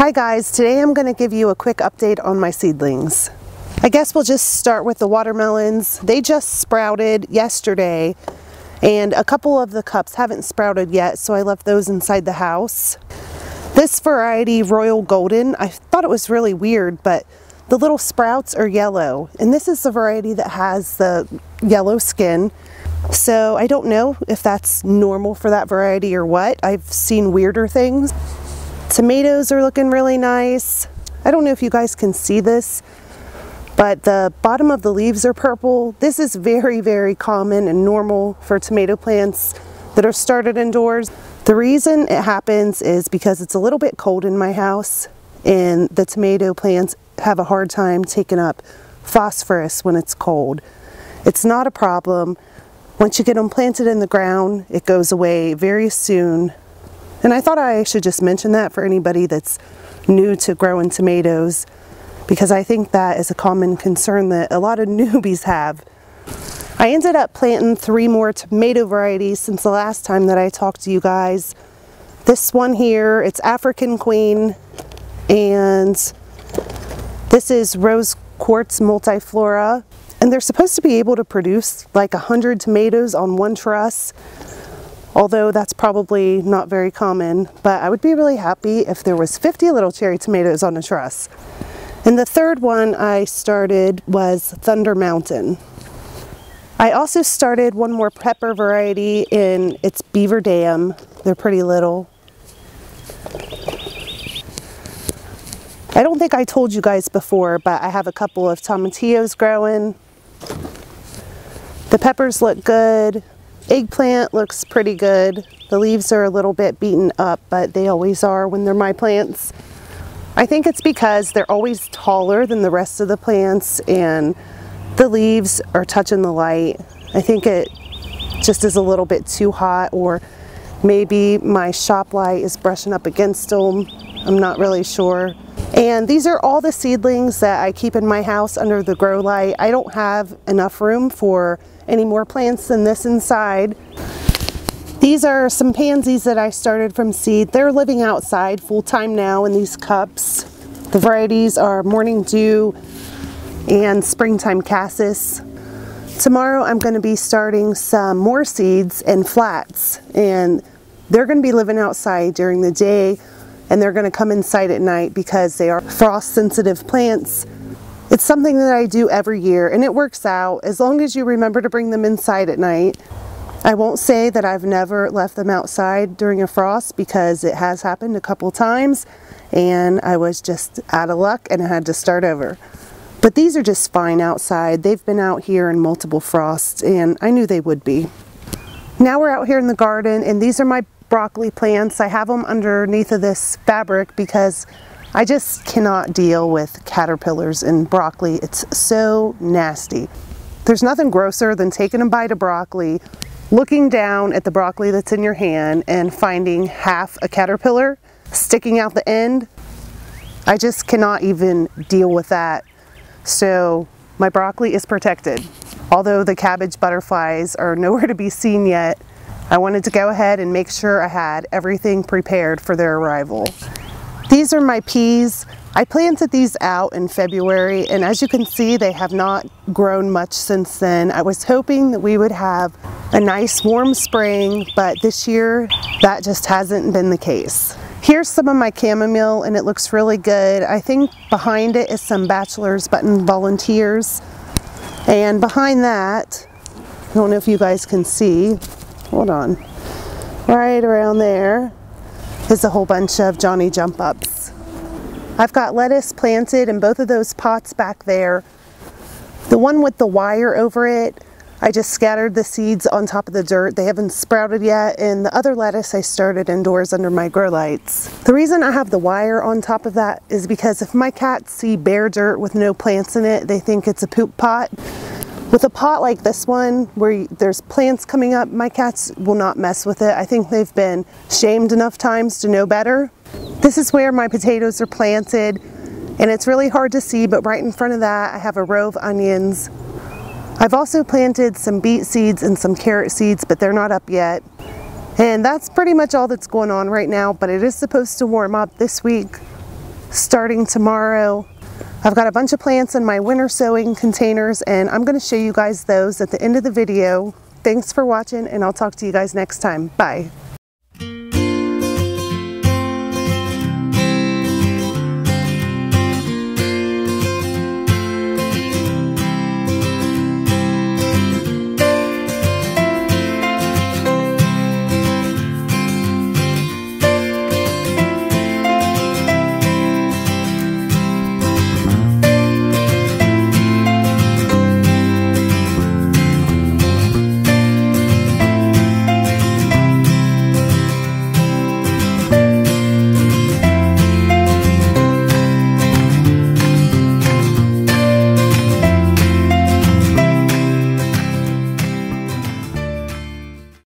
Hi guys, today I'm going to give you a quick update on my seedlings. I guess we'll just start with the watermelons. They just sprouted yesterday and a couple of the cups haven't sprouted yet, so I left those inside the house. This variety, Royal Golden, I thought it was really weird, but the little sprouts are yellow, and this is the variety that has the yellow skin. So I don't know if that's normal for that variety or what. I've seen weirder things. Tomatoes are looking really nice. I don't know if you guys can see this, but the bottom of the leaves are purple. This is very, very common and normal for tomato plants that are started indoors. The reason it happens is because it's a little bit cold in my house, and the tomato plants have a hard time taking up phosphorus when it's cold. It's not a problem. Once you get them planted in the ground, it goes away very soon. And I thought I should just mention that for anybody that's new to growing tomatoes, because I think that is a common concern that a lot of newbies have. I ended up planting 3 more tomato varieties since the last time that I talked to you guys. This one here, it's African Queen, and this is Rose Quartz Multiflora. And they're supposed to be able to produce like 100 tomatoes on one truss. Although that's probably not very common, but I would be really happy if there was 50 little cherry tomatoes on a truss. And the third one I started was Thunder Mountain. I also started one more pepper variety, and it's Beaver Dam. They're pretty little. I don't think I told you guys before, but I have a couple of tomatillos growing. The peppers look good. Eggplant looks pretty good. The leaves are a little bit beaten up, but they always are when they're my plants. I think it's because they're always taller than the rest of the plants and the leaves are touching the light. I think it just is a little bit too hot, or maybe my shop light is brushing up against them. I'm not really sure. And these are all the seedlings that I keep in my house under the grow light. I don't have enough room for any more plants than this inside. These are some pansies that I started from seed. They're living outside full-time now in these cups. The varieties are Morning Dew and Springtime Cassis. Tomorrow I'm going to be starting some more seeds and flats, and they're going to be living outside during the day, and they're going to come inside at night because they are frost-sensitive plants. It's something that I do every year, and it works out as long as you remember to bring them inside at night. I won't say that I've never left them outside during a frost, because it has happened a couple times and I was just out of luck and I had to start over. But these are just fine outside. They've been out here in multiple frosts, and I knew they would be. Now we're out here in the garden, and these are my broccoli plants. I have them underneath of this fabric because I just cannot deal with caterpillars in broccoli. It's so nasty. There's nothing grosser than taking a bite of broccoli, looking down at the broccoli that's in your hand and finding half a caterpillar sticking out the end. I just cannot even deal with that. So my broccoli is protected. Although the cabbage butterflies are nowhere to be seen yet, I wanted to go ahead and make sure I had everything prepared for their arrival. These are my peas. I planted these out in February, and as you can see, they have not grown much since then. I was hoping that we would have a nice warm spring, but this year that just hasn't been the case. Here's some of my chamomile, and it looks really good. I think behind it is some bachelor's button volunteers, and behind that, I don't know if you guys can see, hold on, right around there is a whole bunch of Johnny Jump Ups. I've got lettuce planted in both of those pots back there. The one with the wire over it, I just scattered the seeds on top of the dirt. They haven't sprouted yet, and the other lettuce I started indoors under my grow lights. The reason I have the wire on top of that is because if my cats see bare dirt with no plants in it, they think it's a poop pot. With a pot like this one, where there's plants coming up, my cats will not mess with it. I think they've been shamed enough times to know better. This is where my potatoes are planted, and it's really hard to see, but right in front of that I have a row of onions. I've also planted some beet seeds and some carrot seeds, but they're not up yet. And that's pretty much all that's going on right now, but it is supposed to warm up this week. starting tomorrow. I've got a bunch of plants in my winter sowing containers, and I'm going to show you guys those at the end of the video. Thanks for watching, and I'll talk to you guys next time. Bye.